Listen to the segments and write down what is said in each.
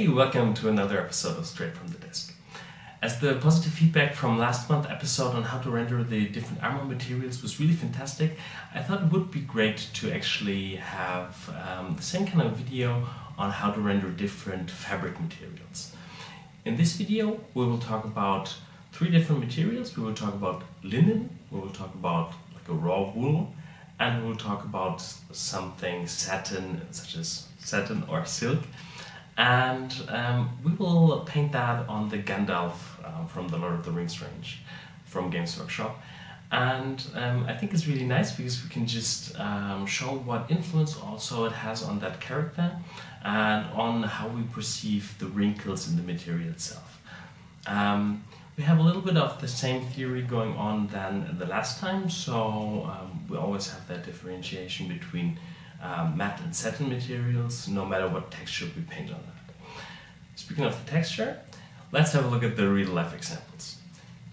Hey, welcome to another episode of Straight from the Desk. As the positive feedback from last month's episode on how to render the different armor materials was really fantastic, I thought it would be great to actually have the same kind of video on how to render different fabric materials. In this video, we will talk about 3 different materials. We will talk about linen, we will talk about like a raw wool, and we will talk about something satin, such as satin or silk. And we will paint that on the Gandalf from the Lord of the Rings range from Games Workshop. And I think it's really nice because we can just show what influence also it has on that character and on how we perceive the wrinkles in the material itself. We have a little bit of the same theory going on than the last time, so we always have that differentiation between matte and satin materials, no matter what texture we paint on that. Speaking of the texture, let's have a look at the real-life examples.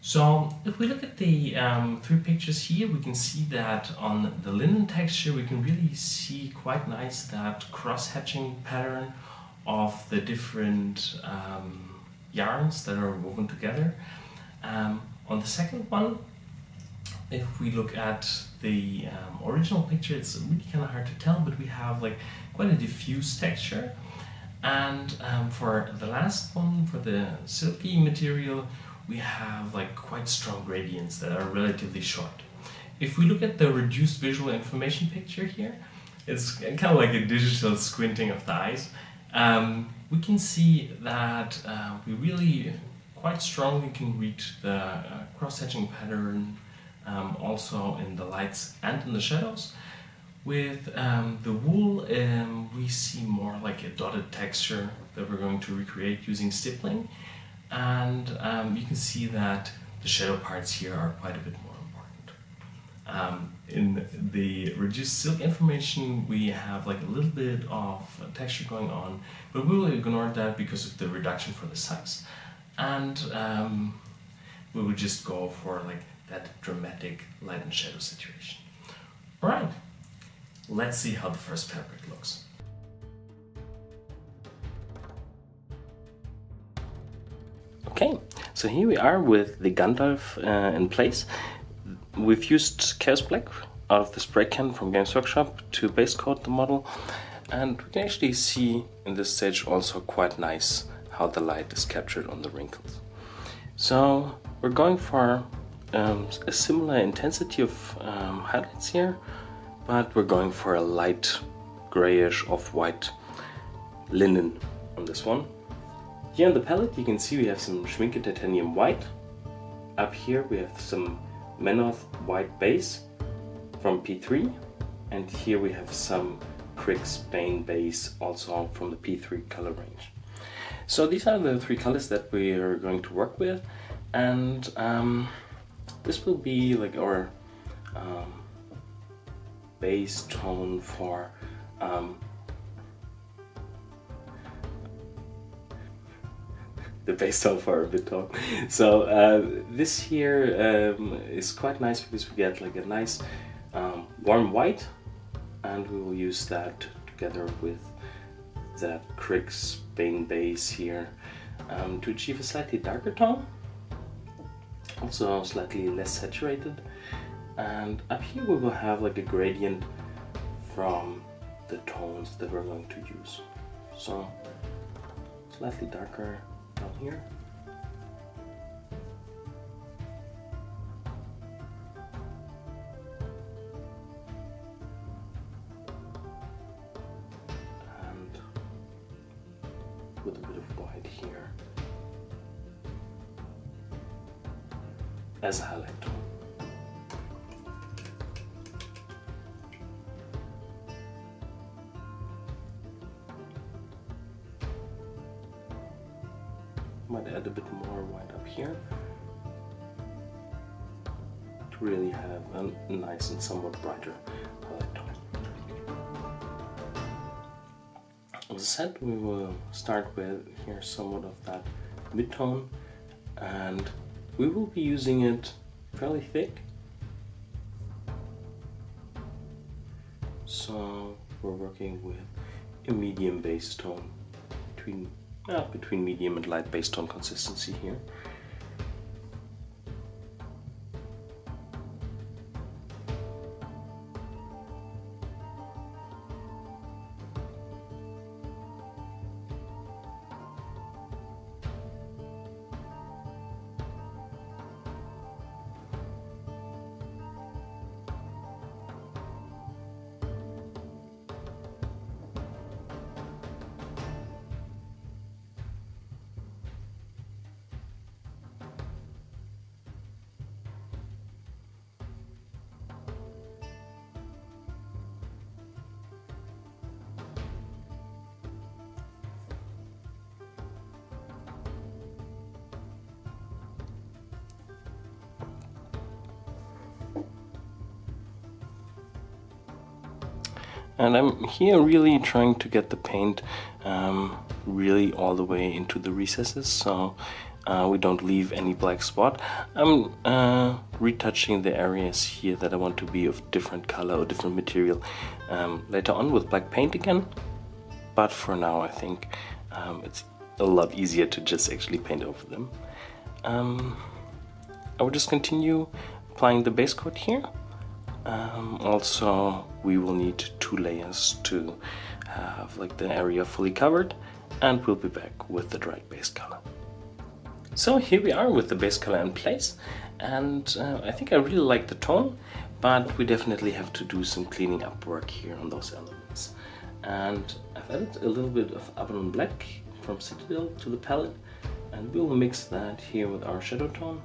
So if we look at the 3 pictures here, we can see that on the linen texture we can really see quite nice that cross-hatching pattern of the different yarns that are woven together. On the second one, if we look at the original picture, it's really kind of hard to tell, but we have like quite a diffuse texture. And for the last one, for the silky material, we have like quite strong gradients that are relatively short. If we look at the reduced visual information picture here, it's kind of like a digital squinting of the eyes. We can see that we really quite strongly can read the cross-hatching pattern also in the lights and in the shadows. With the wool, we see more like a dotted texture that we're going to recreate using stippling, and you can see that the shadow parts here are quite a bit more important. In the reduced silk information, we have like a little bit of texture going on, but we will ignore that because of the reduction for the size, and we will just go for like that dramatic light and shadow situation. Alright, let's see how the first fabric looks. Okay, so here we are with the Gandalf in place. We've used Chaos Black out of the spray can from Games Workshop to base coat the model, and we can actually see in this stage also quite nice how the light is captured on the wrinkles. So we're going for a similar intensity of highlights here, but we're going for a light grayish off-white linen on this one. Here on the palette you can see we have some Schmincke Titanium White. Up here we have some Menoth White Base from P3, and here we have some Krick Spain Base also from the P3 color range. So these are the 3 colors that we are going to work with, and this will be like our base tone for the base tone for our mid tone. So this here is quite nice because we get like a nice warm white, and we will use that together with that Krick Spain base here to achieve a slightly darker tone, also slightly less saturated. And up here we will have like a gradient from the tones that we're going to use. So slightly darker down here. And with a bit of white here as a highlight tone. Might add a bit more white up here to really have a nice and somewhat brighter highlight tone. As I said, we will start with here somewhat of that mid-tone, and we will be using it fairly thick. So we're working with a medium base tone between between medium and light base tone consistency here. And I'm here really trying to get the paint really all the way into the recesses, so we don't leave any black spot. I'm retouching the areas here that I want to be of different color or different material later on with black paint again. But for now I think it's a lot easier to just actually paint over them. I will just continue applying the base coat here. Also, we will need 2 layers to have like the area fully covered, and we'll be back with the dried base color. So here we are with the base color in place, and I think I really like the tone, but we definitely have to do some cleaning up work here on those elements. And I've added a little bit of Abaddon Black from Citadel to the palette, and we'll mix that here with our shadow tone,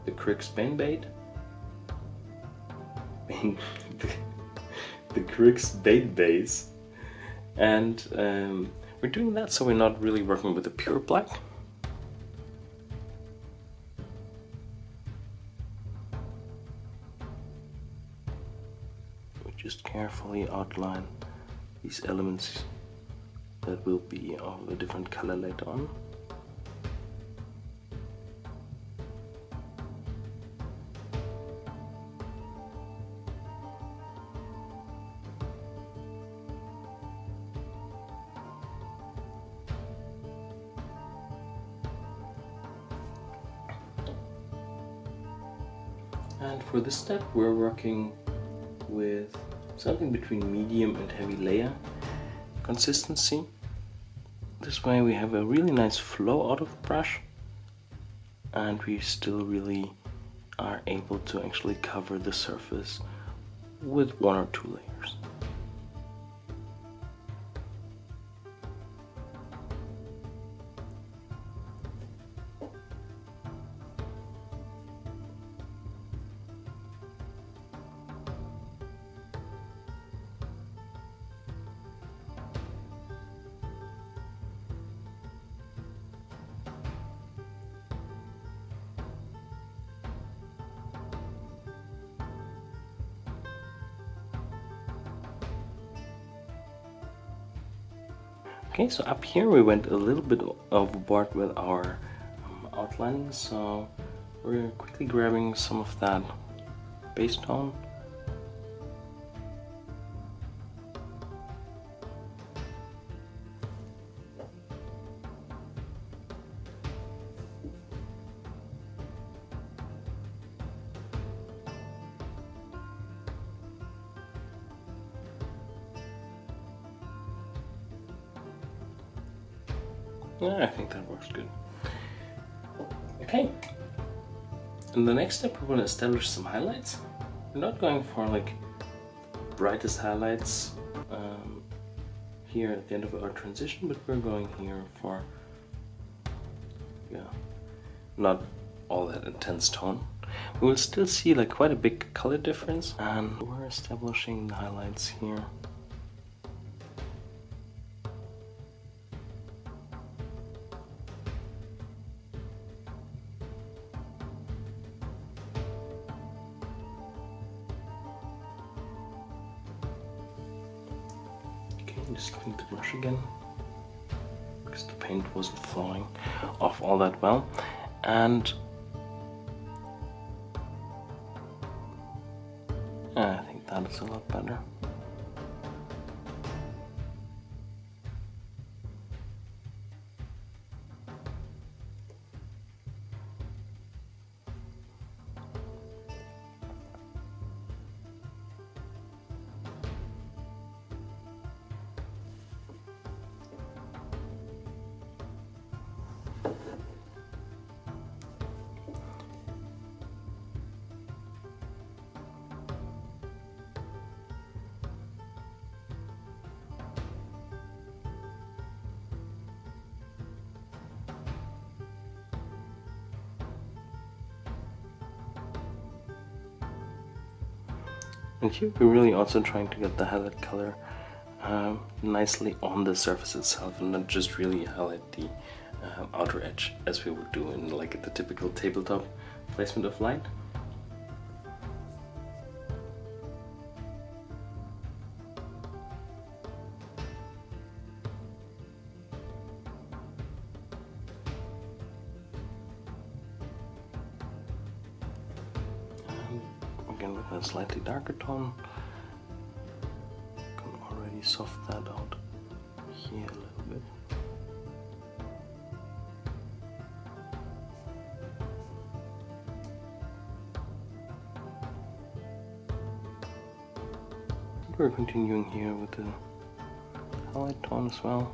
the Crix Banebait, the Crix Bait Base, and we're doing that so we're not really working with a pure black. We just carefully outline these elements that will be of a different color later on. And for this step we're working with something between medium and heavy layer consistency. This way we have a really nice flow out of the brush, and we still really are able to actually cover the surface with 1 or 2 layers. Okay, so up here we went a little bit overboard with our outlining, so we're quickly grabbing some of that base tone. Yeah, I think that works good. Okay, in the next step we're going to establish some highlights. We're not going for like brightest highlights here at the end of our transition, but we're going here for, yeah, not all that intense tone. We will still see like quite a big color difference, and we're establishing the highlights here. Just clean the brush again because the paint wasn't flowing off all that well, and I think that is a lot better. And here we're really also trying to get the highlight color nicely on the surface itself, and not just really highlight the outer edge as we would do in like the typical tabletop placement of light. Again with a slightly darker tone, can already soften that out here a little bit. We're continuing here with the highlight tone as well.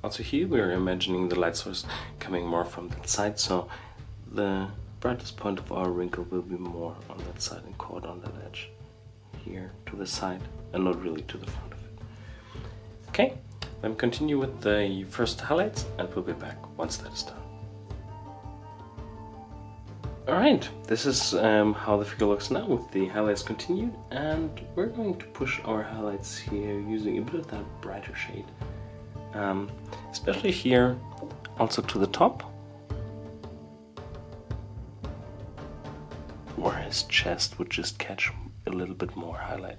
Also here we're imagining the light source coming more from that side, so the brightest point of our wrinkle will be more on that side and caught on that edge here to the side and not really to the front of it. Okay, let me continue with the first highlights and we'll be back once that is done. Alright, this is how the figure looks now with the highlights continued, and we're going to push our highlights here using a bit of that brighter shade. Especially here, also to the top, where his chest would just catch a little bit more highlight.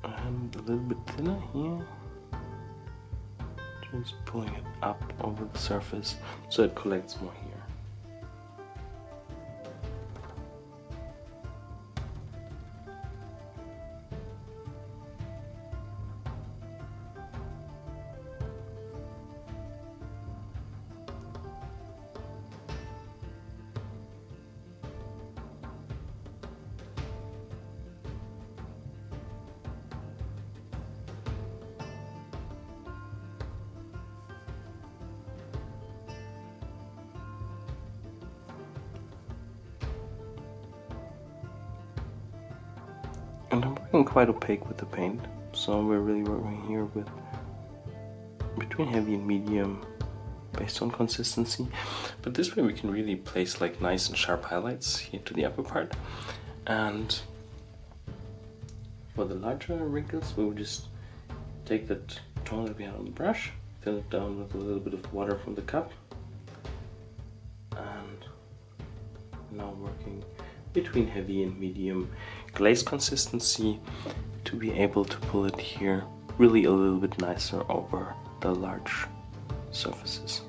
And a little bit thinner here, just pulling it up over the surface so it collects more here. And I'm working quite opaque with the paint, so we're really working here with between heavy and medium based on consistency. But this way we can really place like nice and sharp highlights here to the upper part. And for the larger wrinkles, we'll just take that tone that we had on the brush, fill it down with a little bit of water from the cup, and now working between heavy and medium glaze consistency to be able to pull it here really a little bit nicer over the large surfaces.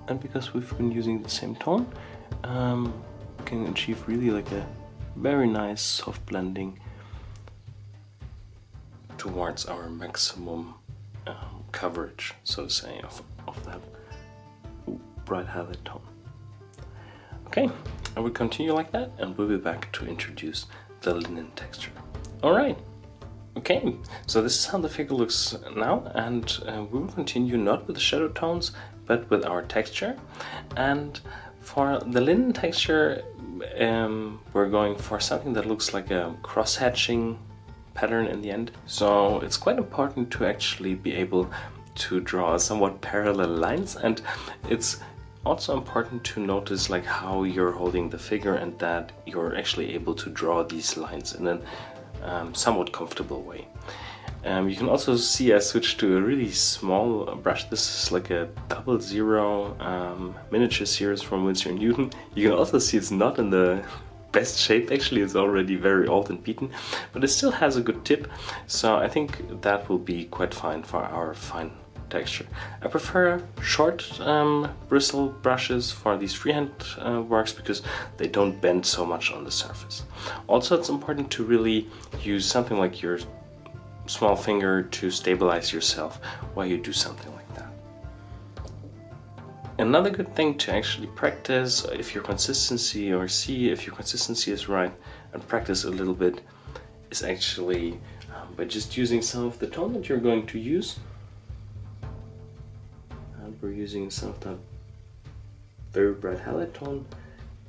And because we've been using the same tone, we can achieve really like a very nice soft blending towards our maximum coverage, so to say, of that bright highlight tone. Okay, I will continue like that and we'll be back to introduce the linen texture. Alright, okay, so this is how the figure looks now, and we will continue not with the shadow tones but with our texture. And for the linen texture, we're going for something that looks like a cross-hatching pattern in the end. So it's quite important to actually be able to draw somewhat parallel lines, and it's also important to notice like how you're holding the figure and that you're actually able to draw these lines in a somewhat comfortable way. You can also see I switched to a really small brush. This is like a 000 miniature series from Winsor & Newton. You can also see it's not in the best shape, actually. It's already very old and beaten, but it still has a good tip, so I think that will be quite fine for our fine texture. I prefer short bristle brushes for these freehand works because they don't bend so much on the surface. Also, it's important to really use something like your small finger to stabilize yourself while you do something like that. Another good thing to actually practice if your consistency, or see if your consistency is right and practice a little bit, is actually by just using some of the tone that you're going to use. And we're using some of that very bright highlight tone,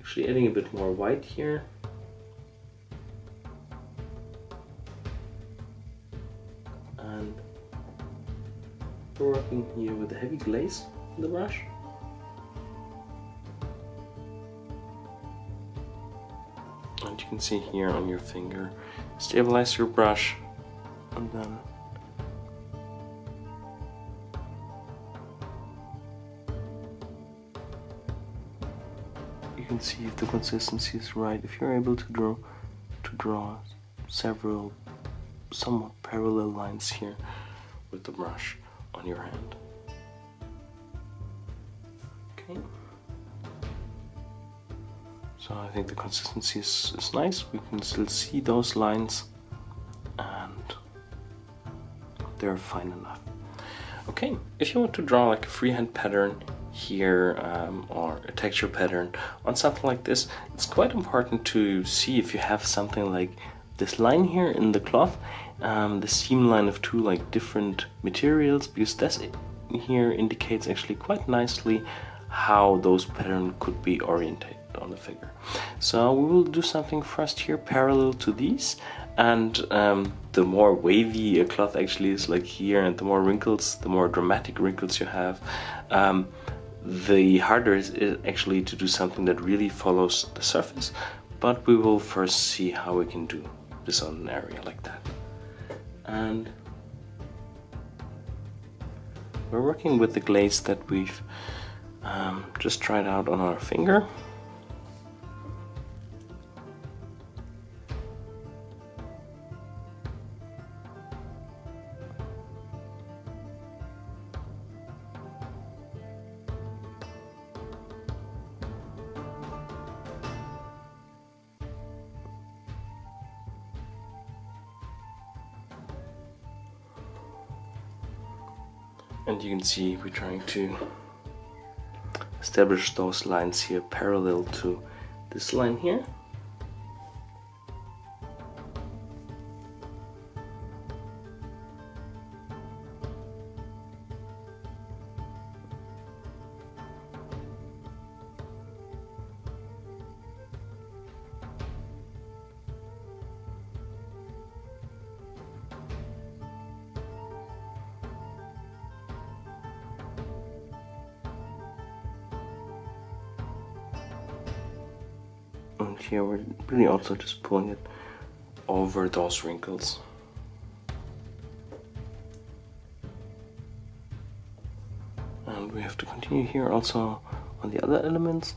actually adding a bit more white here. And we're working here with a heavy glaze in the brush. And you can see here on your finger, stabilize your brush, and then you can see if the consistency is right, if you're able to draw several somewhat parallel lines here with the brush on your hand. Okay. So I think the consistency is nice. We can still see those lines and they're fine enough. Okay, if you want to draw like a freehand pattern here or a texture pattern on something like this, it's quite important to see if you have something like this line here in the cloth, the seam line of two like different materials, because this here indicates actually quite nicely how those patterns could be oriented on the figure. So we will do something first here parallel to these, and the more wavy a cloth actually is, like here, and the more wrinkles, the more dramatic wrinkles you have, the harder it is actually to do something that really follows the surface. But we will first see how we can do this on an area like that. And we're working with the glaze that we've just tried out on our finger. And you can see we're trying to establish those lines here parallel to this line here. And here we're really also just pulling it over those wrinkles. And we have to continue here also on the other elements.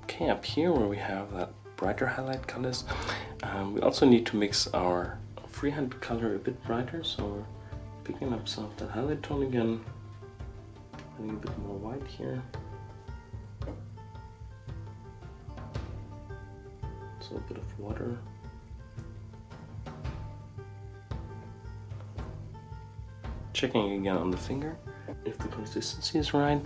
Okay, up here where we have that brighter highlight colors, we also need to mix our freehand color a bit brighter, so we're picking up some of that highlight tone again, adding a bit more white here. So a bit of water. checking again on the finger if the consistency is right.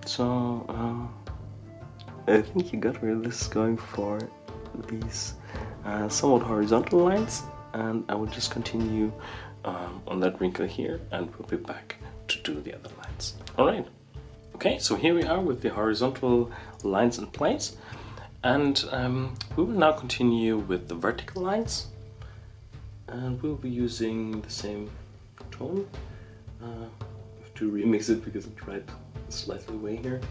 So, I think you got where this is going for these somewhat horizontal lines, and I will just continue on that wrinkle here, and we'll be back to do the other lines. Alright, okay, so here we are with the horizontal lines in place, and we will now continue with the vertical lines, and we'll be using the same tone. I have to remix it because I tried slightly away here.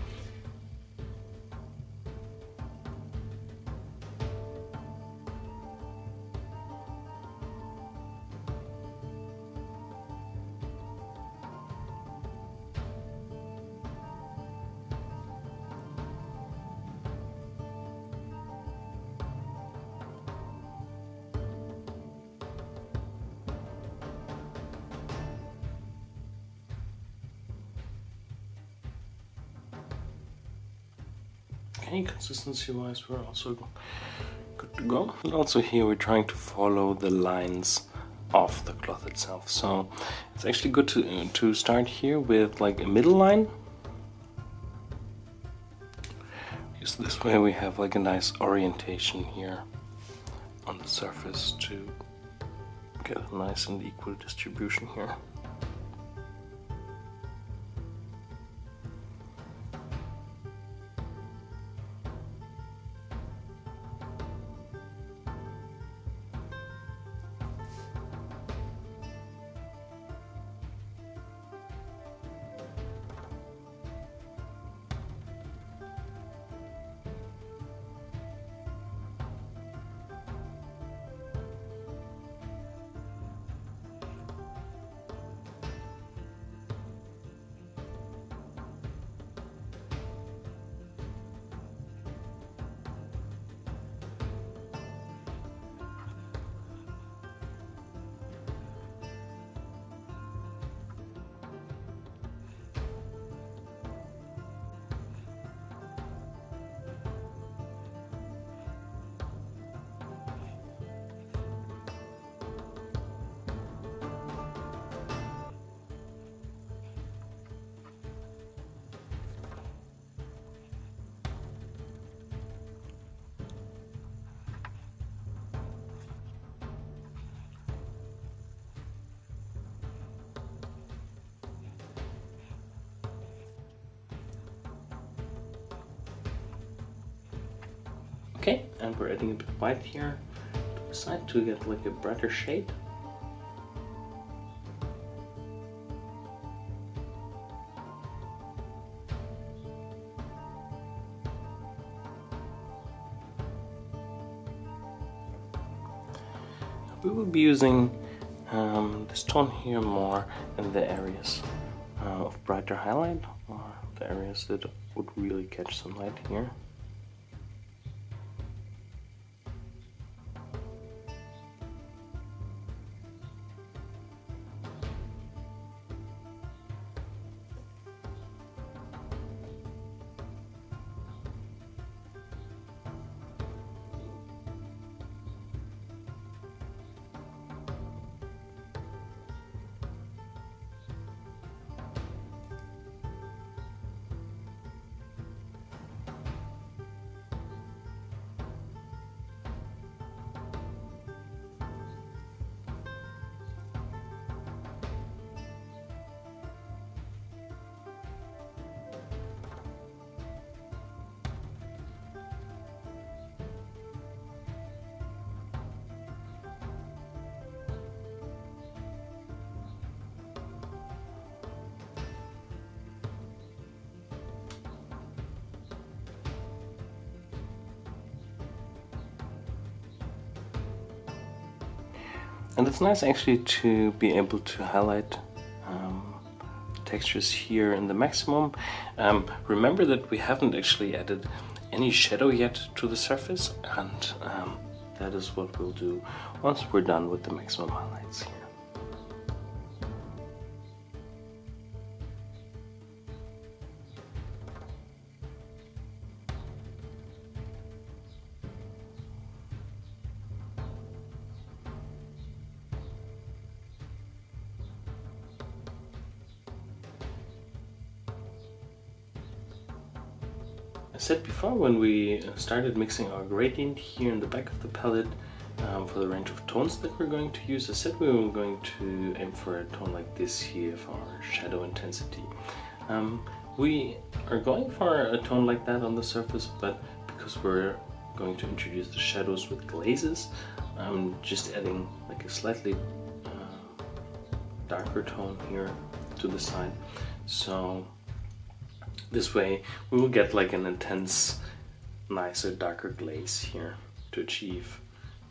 Okay, consistency wise we're also good to go. And also here we're trying to follow the lines of the cloth itself. So it's actually good to start here with like a middle line. Because this way we have like a nice orientation here on the surface to get a nice and equal distribution here. Okay, and we're adding a bit of white here to the side to get like a brighter shade. We will be using this tone here more in the areas of brighter highlight, or the areas that would really catch some light here. And it's nice actually to be able to highlight textures here in the maximum. Remember that we haven't actually added any shadow yet to the surface, and that is what we'll do once we're done with the maximum highlights here. I said before, when we started mixing our gradient here in the back of the palette for the range of tones that we're going to use, I said we were going to aim for a tone like this here for our shadow intensity. We are going for a tone like that on the surface, but because we're going to introduce the shadows with glazes, I'm just adding like a slightly darker tone here to the side. So this way we will get like an intense, nicer, darker glaze here to achieve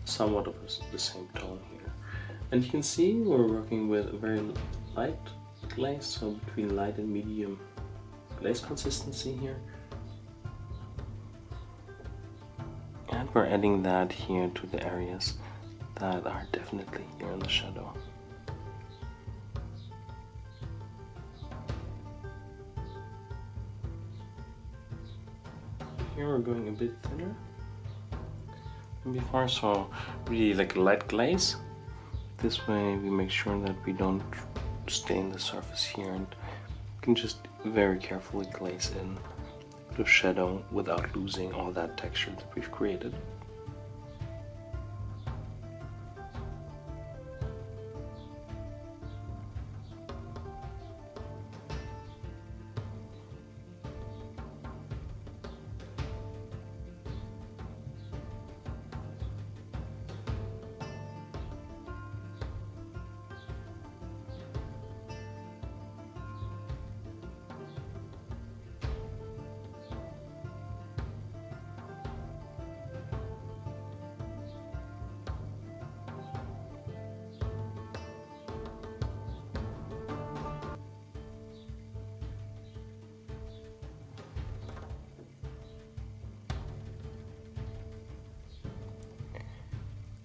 somewhat of the same tone here. And you can see we're working with a very light glaze, so between light and medium glaze consistency here. And we're adding that here to the areas that are definitely here in the shadow. Here we're going a bit thinner than before, so really like a light glaze. This way we make sure that we don't stain the surface here, and can just very carefully glaze in the shadow without losing all that texture that we've created.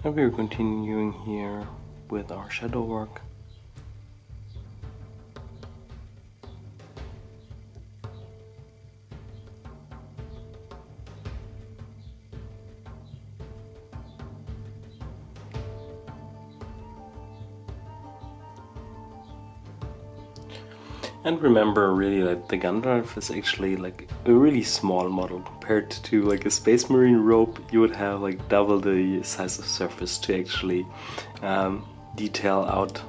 And we're continuing here with our shadow work. And remember, really, like the Gandalf is actually like a really small model compared to like a Space Marine robe. You would have like double the size of surface to actually detail out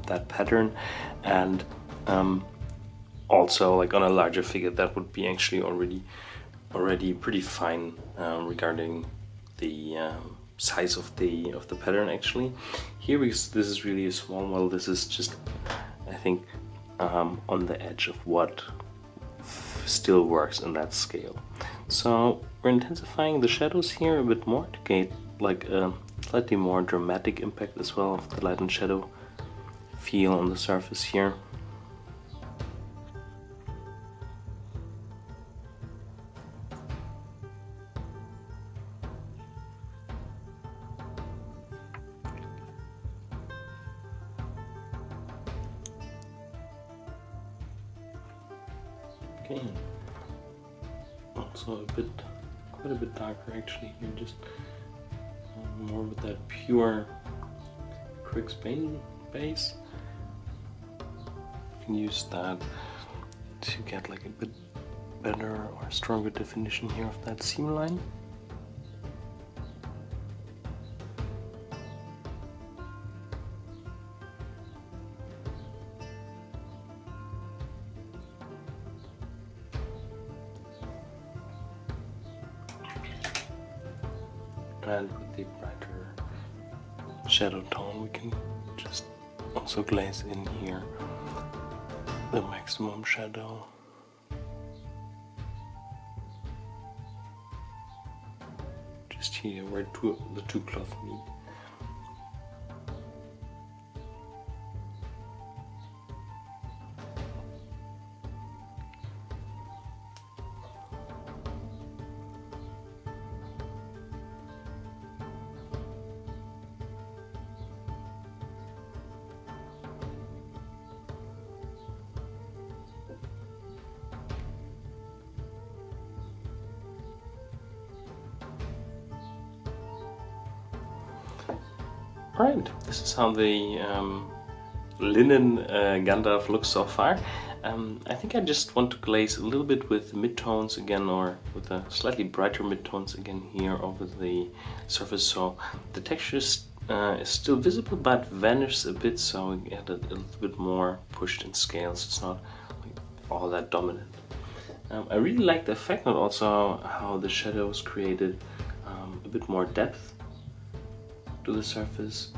that pattern, and also like on a larger figure that would be actually already pretty fine regarding the size of the pattern. Actually, here, because this is really a small model, this is just, I think, on the edge of what still works in that scale. So we're intensifying the shadows here a bit more to get like a slightly more dramatic impact as well of the light and shadow feel on the surface here. Okay, also quite a bit darker actually here, just more with that pure acrylic paint base. You can use that to get like a bit better or stronger definition here of that seam line. And with the brighter shadow tone, we can just also glaze in here the maximum shadow. Just here where the two cloths meet. Alright, this is how the linen Gandalf looks so far. I think I just want to glaze a little bit with midtones again, or with a slightly brighter midtones again here over the surface, so the texture is still visible but vanishes a bit, so we get a little bit more pushed in scales. It's not like all that dominant. I really like the effect, but also how the shadows created a bit more depth to the surface.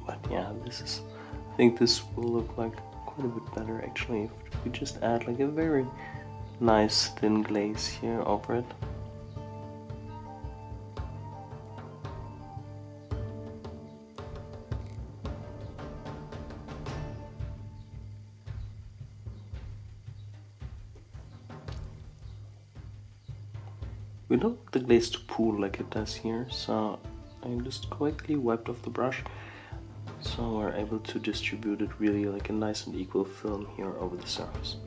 But yeah, I think this will look like quite a bit better actually if we just add like a very nice thin glaze here over it. We don't want the glaze to pool like it does here, so I just quickly wiped off the brush, so we're able to distribute it really like a nice and equal film here over the surface.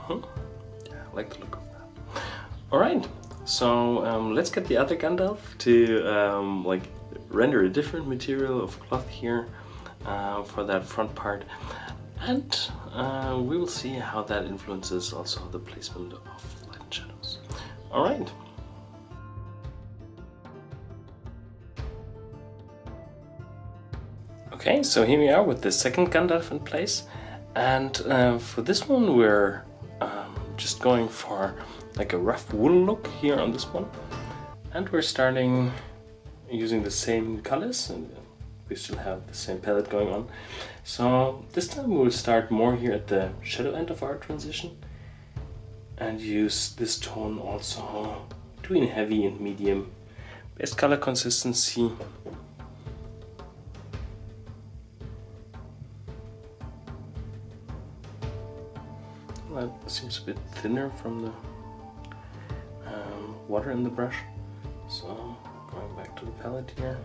Yeah, I like the look of that. Alright, so let's get the other Gandalf to like render a different material of cloth here for that front part, and we will see how that influences also the placement of light and shadows. Alright. Okay, so here we are with the second Gandalf in place, and for this one we're just going for like a rough wool look here on this one, and we're starting using the same colors, and we still have the same palette going on. So this time we'll start more here at the shadow end of our transition and use this tone also between heavy and medium. Best color consistency. That seems a bit thinner from the water in the brush, so going back to the palette here.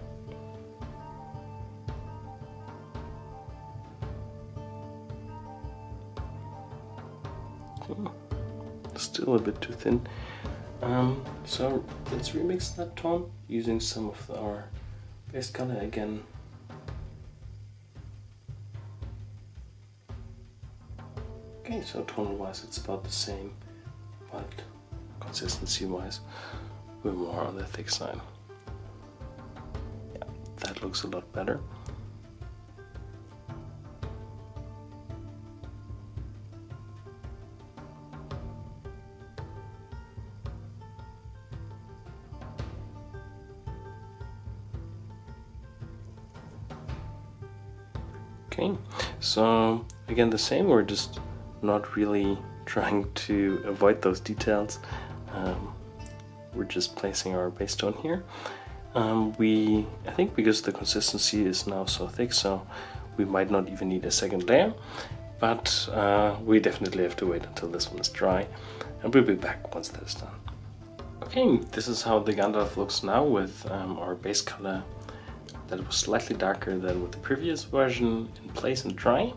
Still a bit too thin, so let's remix that tone using some of our base color again. Okay, so tone-wise it's about the same, but consistency-wise we're more on the thick side. Yeah, that looks a lot better. Okay, so again the same, we're just not really trying to avoid those details. We're just placing our base tone here. I think because the consistency is now so thick, so we might not even need a second layer, but we definitely have to wait until this one is dry, and we'll be back once that is done. Okay, this is how the Gandalf looks now with our base color that was slightly darker than with the previous version in place and dry.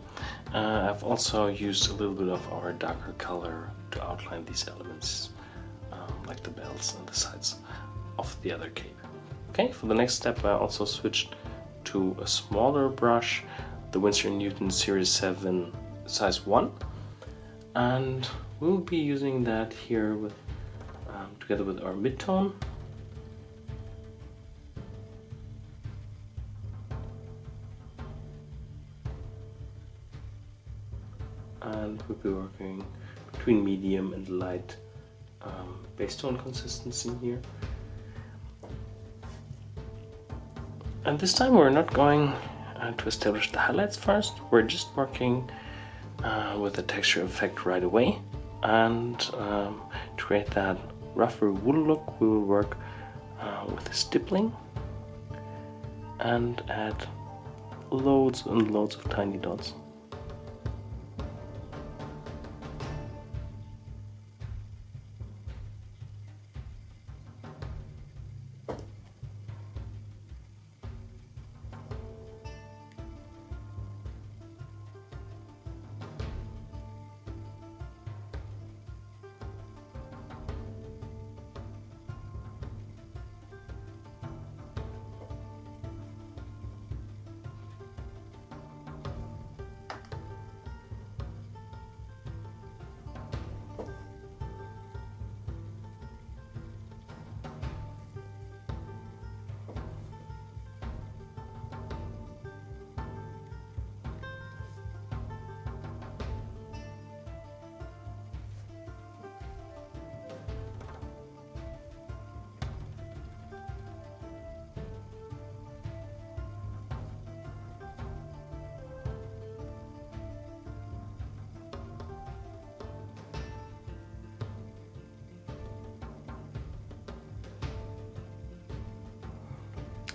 I've also used a little bit of our darker color to outline these elements, like the bells and the sides of the other cape. Okay, for the next step I also switched to a smaller brush, the Winsor & Newton Series 7 size 1, and we'll be using that here with together with our midtone. And we'll be working between medium and light base tone consistency here. And this time we're not going to establish the highlights first, we're just working with a texture effect right away. And to create that rougher wool look, we will work with stippling and add loads and loads of tiny dots.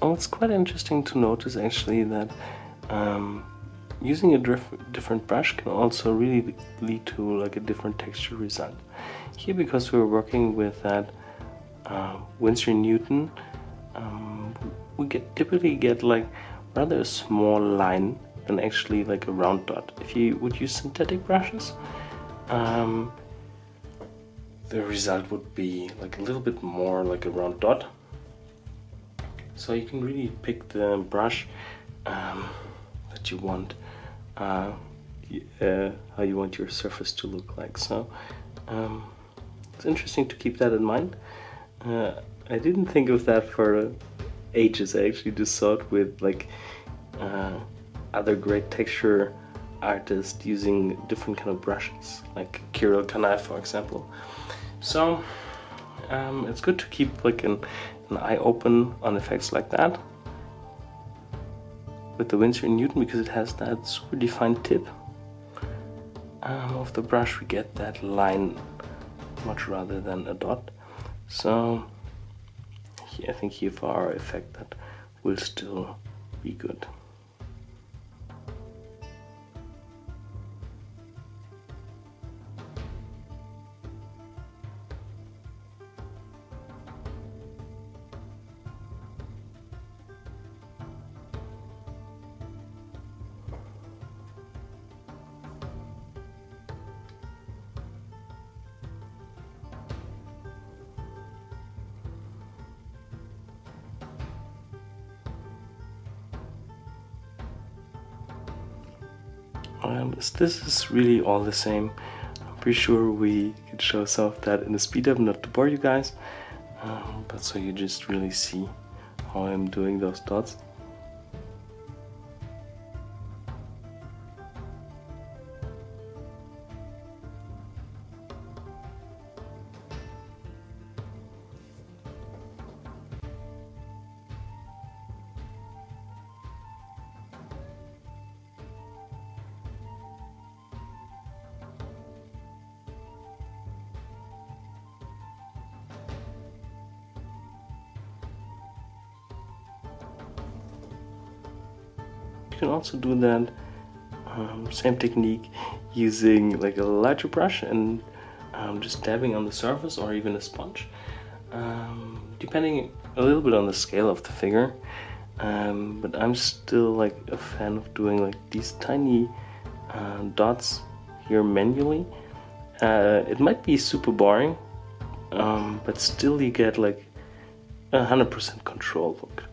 Oh, it's quite interesting to notice actually that using a different brush can also really lead to like a different texture result. Here, because we're working with that Winsor & Newton, we typically get like rather a small line than actually like a round dot. If you would use synthetic brushes, the result would be like a little bit more like a round dot. So you can really pick the brush that you want, how you want your surface to look like. So it's interesting to keep that in mind. I didn't think of that for ages. I actually just saw it with like other great texture artists using different kind of brushes, like Kirill Kanai, for example. So it's good to keep like an eye open on effects like that with the Winsor & Newton, because it has that super defined tip of the brush. We get that line much rather than a dot. So I think here for our effect that will still be good. This is really all the same. I'm pretty sure we could show some of that in the speed up, not to bore you guys, but so you just really see how I'm doing those dots. You can also do that same technique using like a larger brush and just dabbing on the surface, or even a sponge, depending a little bit on the scale of the figure. But I'm still like a fan of doing like these tiny dots here manually. It might be super boring, but still you get like 100% control look.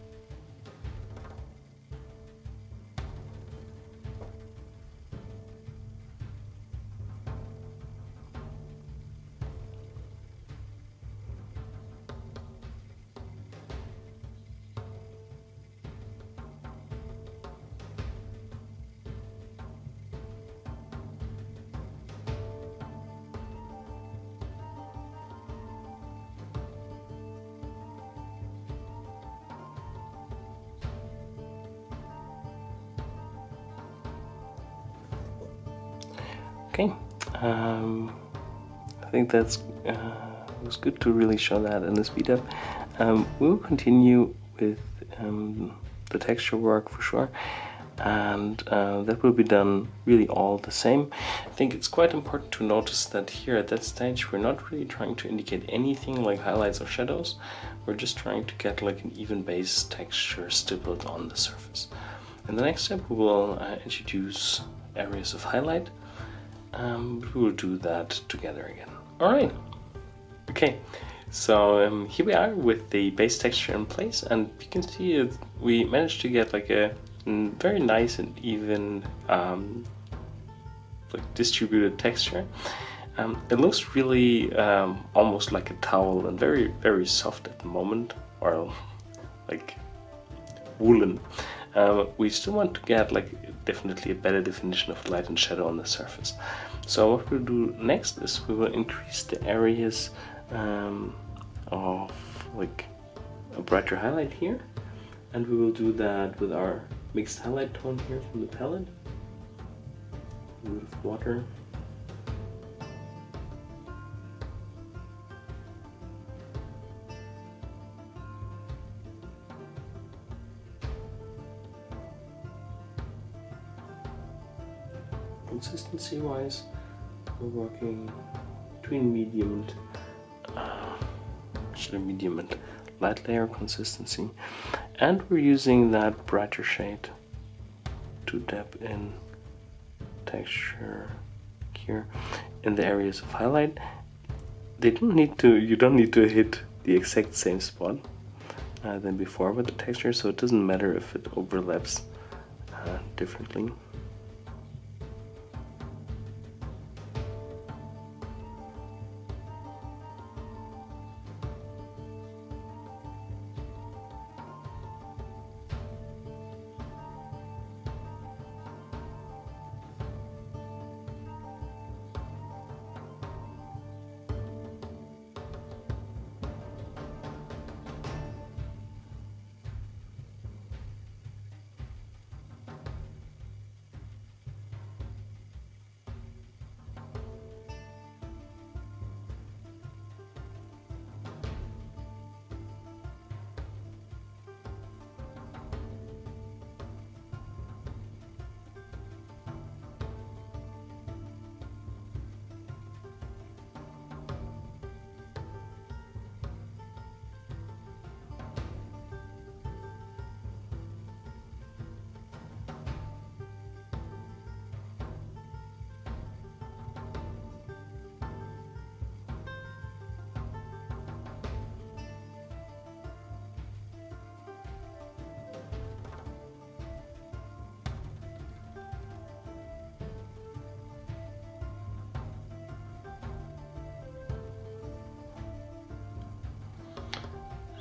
Okay, I think that's it was good to really show that in the speed up. We'll continue with the texture work for sure, and that will be done really all the same. I think it's quite important to notice that here at that stage we're not really trying to indicate anything like highlights or shadows. We're just trying to get like an even base texture stippled on the surface. In the next step we will introduce areas of highlight. We will do that together again. Alright, okay, so here we are with the base texture in place, and you can see we managed to get like a very nice and even like distributed texture. It looks really almost like a towel and very, very soft at the moment, or like woolen. We still want to get like definitely a better definition of light and shadow on the surface. So what we'll do next is we will increase the areas of like a brighter highlight here, and we will do that with our mixed highlight tone here from the palette. A little bit of water. Consistency wise, we're working between medium and light layer consistency, and we're using that brighter shade to dab in texture here in the areas of highlight. You don't need to hit the exact same spot than before with the texture, so it doesn't matter if it overlaps differently.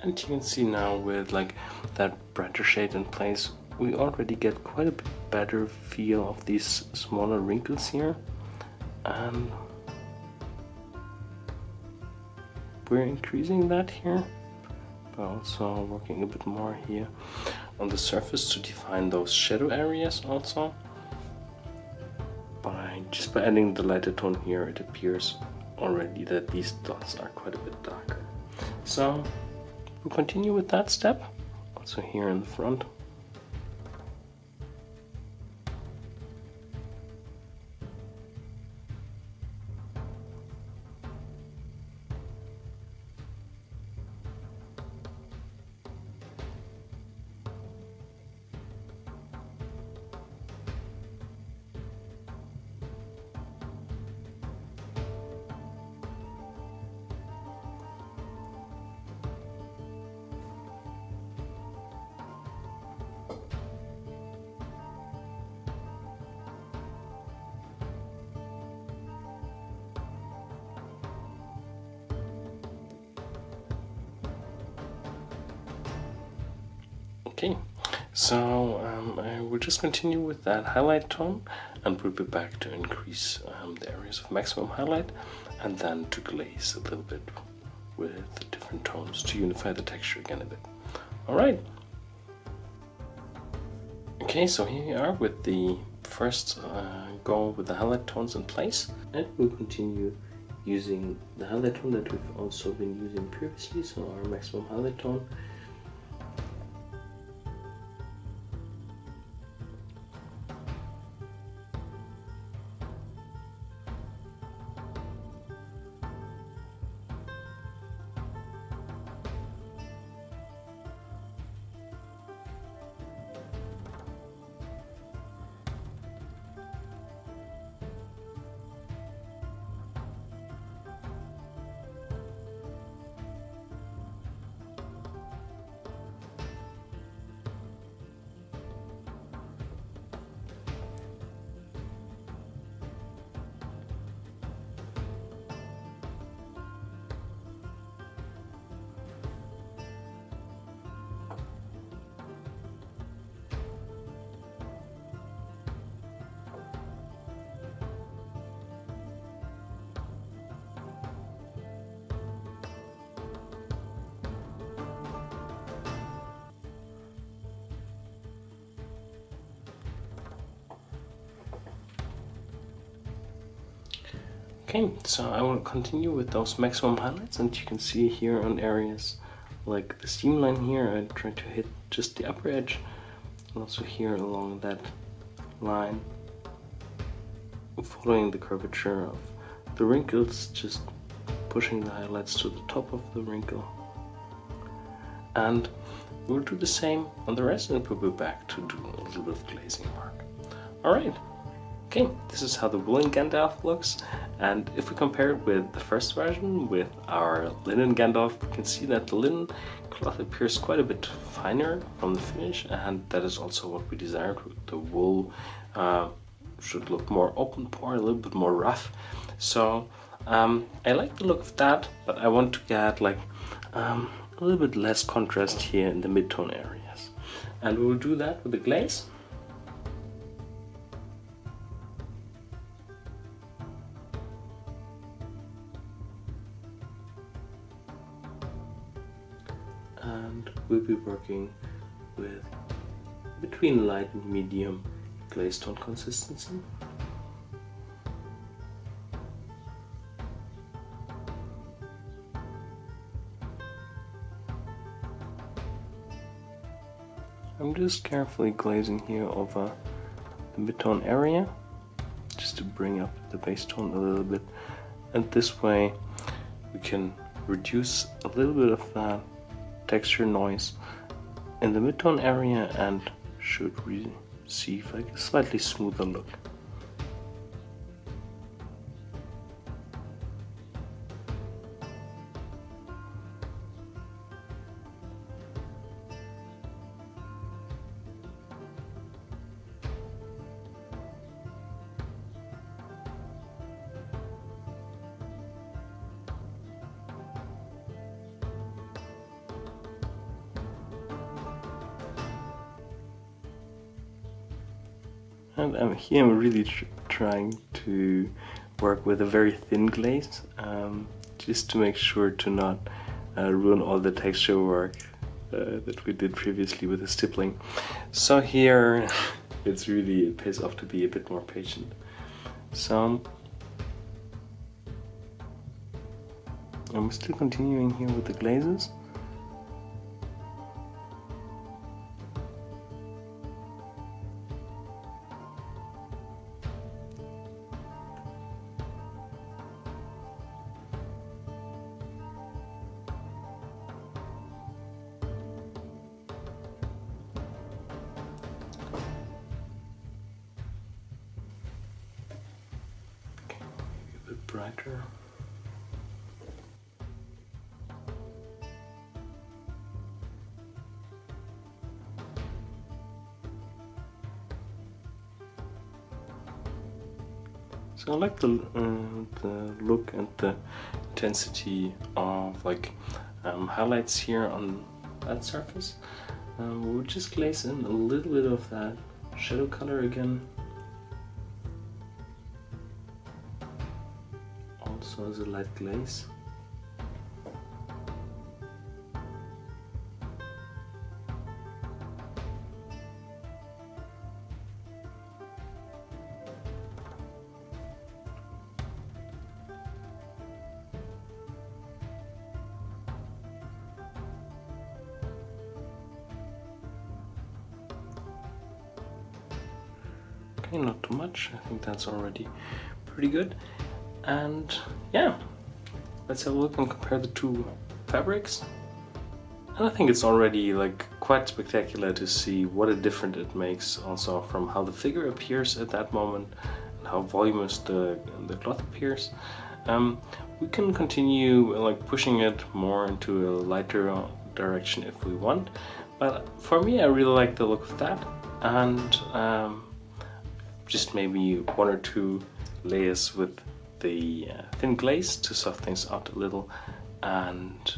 And you can see now with like that brighter shade in place, we already get quite a bit better feel of these smaller wrinkles here, and we're increasing that here, but also working a bit more here on the surface to define those shadow areas also. Just by adding the lighter tone here, it appears already that these dots are quite a bit darker. So we'll continue with that step, also here in the front. Okay, so I will just continue with that highlight tone, and we'll be back to increase the areas of maximum highlight, and then to glaze a little bit with the different tones to unify the texture again a bit. Alright. Okay, so here we are with the first go with the highlight tones in place, and we'll continue using the highlight tone that we've also been using previously, so our maximum highlight tone. Okay, so I will continue with those maximum highlights, and you can see here on areas like the seam line here, I try to hit just the upper edge, and also here along that line, following the curvature of the wrinkles, just pushing the highlights to the top of the wrinkle. And we'll do the same on the rest, and we'll be back to do a little bit of glazing work. Alright. Okay, this is how the woolen Gandalf looks, and if we compare it with the first version with our linen Gandalf, we can see that the linen cloth appears quite a bit finer from the finish, and that is also what we desired. The wool should look more open pore, a little bit more rough. So I like the look of that, but I want to get like a little bit less contrast here in the mid-tone areas, and we will do that with the glaze. And we'll be working with between light and medium glaze tone consistency. I'm just carefully glazing here over the mid-tone area, just to bring up the base tone a little bit, and this way we can reduce a little bit of that texture noise in the mid-tone area and should receive like a slightly smoother look. And I'm really trying to work with a very thin glaze, just to make sure to not ruin all the texture work that we did previously with the stippling. So here it pays off to be a bit more patient. So I'm still continuing here with the glazes. A bit brighter. So I like the look and the intensity of like highlights here on that surface. We'll just glaze in a little bit of that shadow color again. Also as a light glaze. Okay, not too much. I think that's already pretty good. And yeah, let's have a look and compare the two fabrics. And I think it's already like quite spectacular to see what a difference it makes also from how the figure appears at that moment and how voluminous the cloth appears. We can continue like pushing it more into a lighter direction if we want, but for me I really like the look of that, and just maybe one or two layers with the thin glaze to soften things out a little. And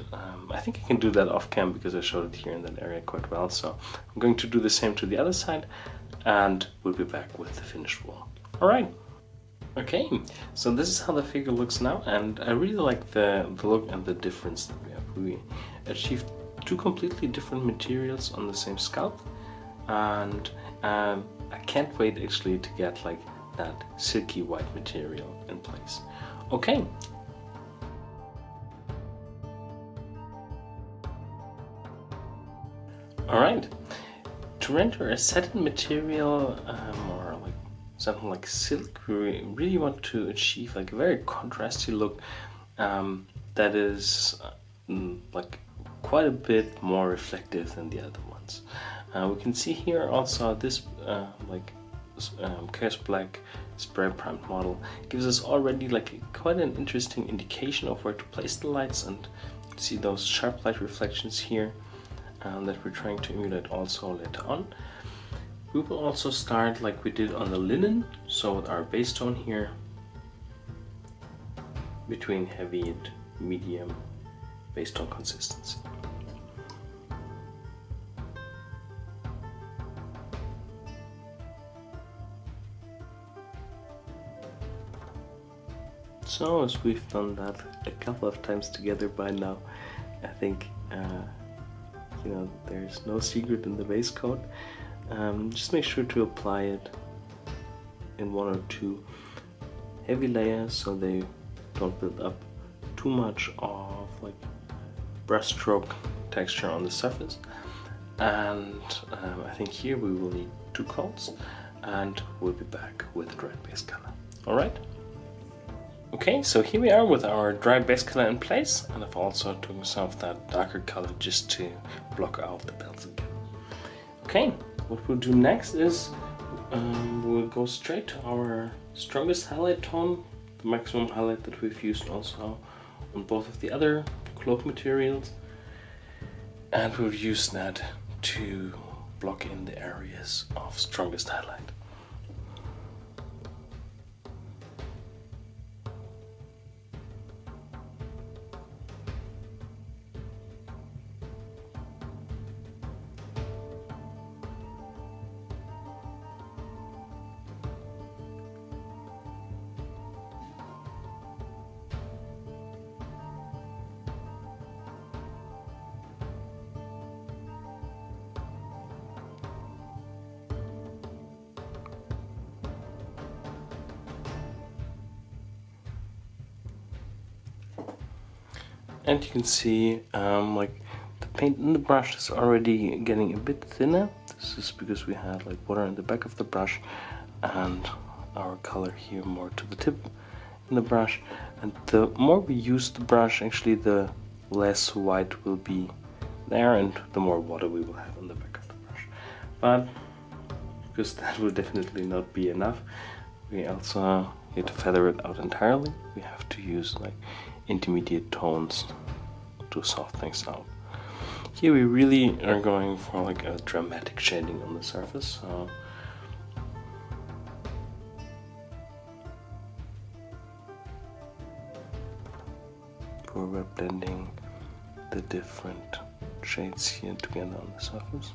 I think I can do that off cam because I showed it here in that area quite well. So I'm going to do the same to the other side, and we'll be back with the finished wall. All right. Okay, so this is how the figure looks now, and I really like the look and the difference that we have. We achieved two completely different materials on the same scalp, and I can't wait actually to get like that silky white material in place. Okay. Alright, to render a satin material or like something like silk, we really want to achieve like a very contrasty look that is like quite a bit more reflective than the other ones. We can see here also this like Chaos Black spray primed model gives us already like quite an interesting indication of where to place the lights, and see those sharp light reflections here that we're trying to emulate also later on. We will also start like we did on the linen, so with our base tone here between heavy and medium base tone consistency. So as we've done that a couple of times together by now, I think you know, there's no secret in the base coat. Just make sure to apply it in one or two heavy layers so they don't build up too much of like brush stroke texture on the surface. And I think here we will need two coats, and we'll be back with dry base color. Alright? Okay, so here we are with our dry base color in place, and I've also taken some of that darker color just to block out the bells again. Okay, what we'll do next is we'll go straight to our strongest highlight tone, the maximum highlight that we've used also on both of the other cloak materials, and we'll use that to block in the areas of strongest highlight. And you can see like the paint in the brush is already getting a bit thinner. This is because we had like water in the back of the brush and our color here more to the tip in the brush. And the more we use the brush, actually the less white will be there and the more water we will have on the back of the brush. But because that will definitely not be enough, we also need to feather it out entirely. We have to use like intermediate tones to soften things out. Here we really are going for like a dramatic shading on the surface. So we're blending the different shades here together on the surface.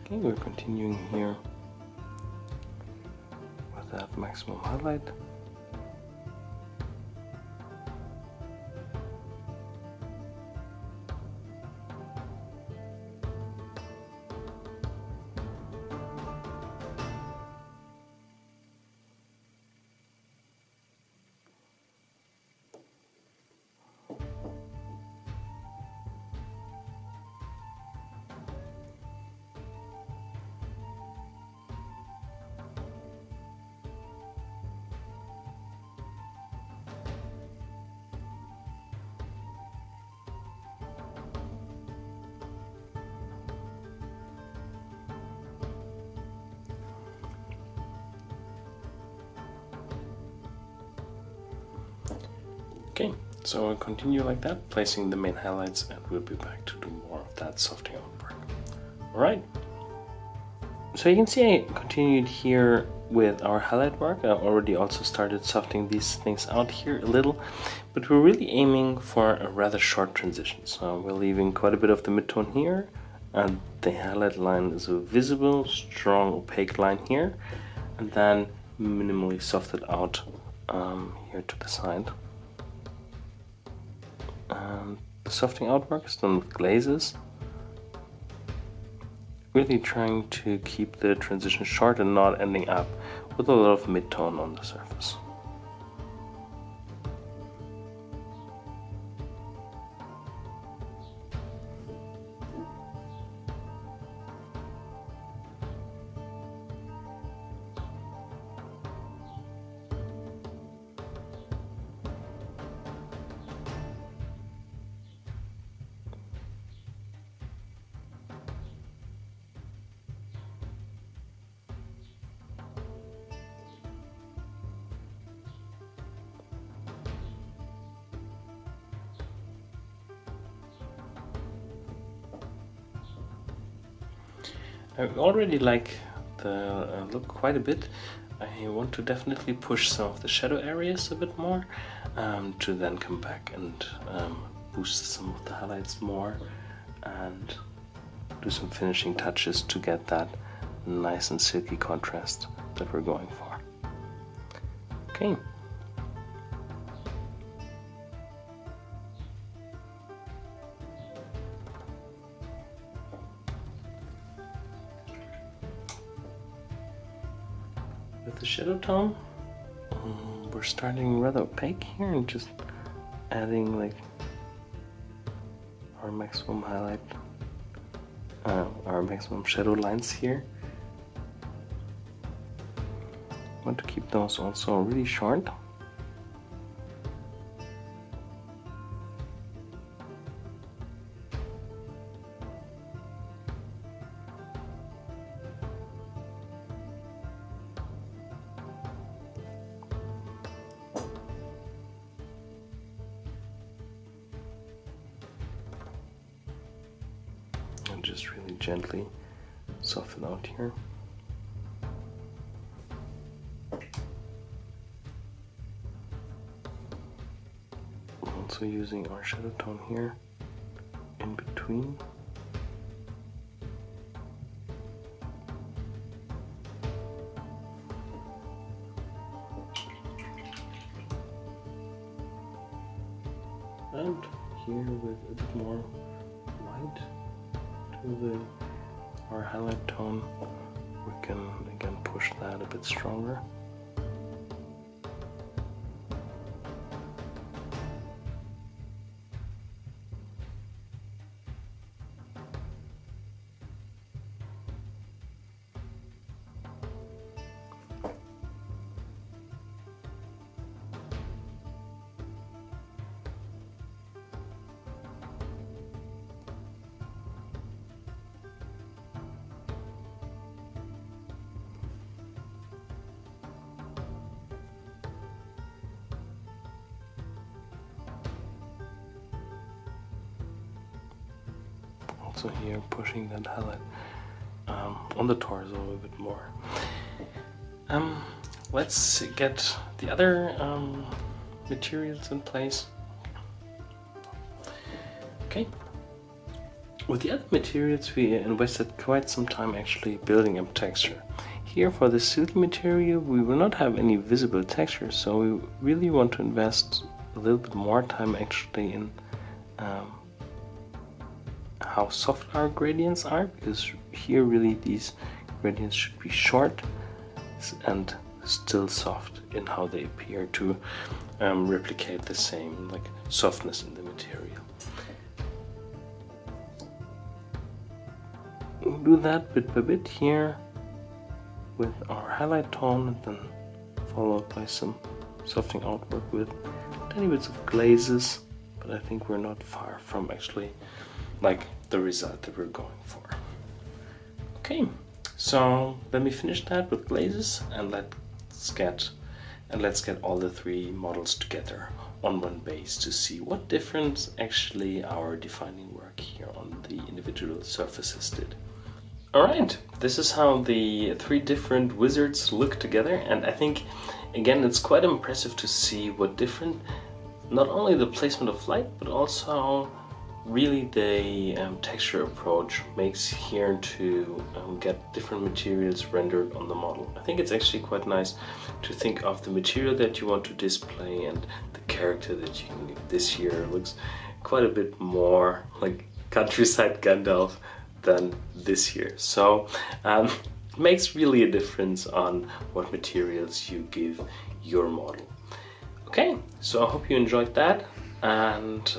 Okay, we're continuing here with that maximum highlight. So I'll continue like that, placing the main highlights, and we'll be back to do more of that softening out work. Alright. So you can see I continued here with our highlight work. I already also started softening these things out here a little, but we're really aiming for a rather short transition. So we're leaving quite a bit of the midtone here, and the highlight line is a visible, strong, opaque line here, and then minimally softened out here to the side. And the softening out work is done with glazes. Really trying to keep the transition short and not ending up with a lot of mid-tone on the surface. I already like the look quite a bit. I want to definitely push some of the shadow areas a bit more to then come back and boost some of the highlights more and do some finishing touches to get that nice and silky contrast that we're going for. Okay. With the shadow tone, we're starting rather opaque here and just adding like our maximum highlight, our maximum shadow lines here. Want to keep those also really short. And just really gently soften out here. Also using our shadow tone here in between. And here with a bit more white to our highlight tone, we can again push that a bit stronger. Also here pushing that highlight on the torso a bit more. Let's get the other materials in place. Okay. With the other materials we invested quite some time actually building up texture. Here for the silky material we will not have any visible texture, so we really want to invest a little bit more time actually in how soft our gradients are, because here really these gradients should be short and still soft in how they appear to replicate the same like softness in the material. We'll do that bit by bit here with our highlight tone, and then followed by some softening outwork with tiny bits of glazes, but I think we're not far from actually like the result that we're going for. Okay, so let me finish that with glazes and let's get all the three models together on one base to see what difference actually our defining work here on the individual surfaces did. Alright, this is how the three different wizards look together, and I think again it's quite impressive to see what different, not only the placement of light, but also really the texture approach makes here to get different materials rendered on the model. I think it's actually quite nice to think of the material that you want to display and the character that you can give. This here looks quite a bit more like Countryside Gandalf than this here. So it makes really a difference on what materials you give your model. Okay, so I hope you enjoyed that, and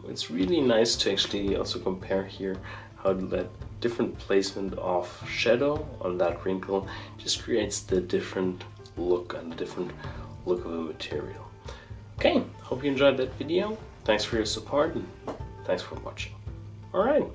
it's really nice to actually also compare here how that different placement of shadow on that wrinkle just creates the different look and the different look of a material. Okay, hope you enjoyed that video. Thanks for your support and thanks for watching. Alright.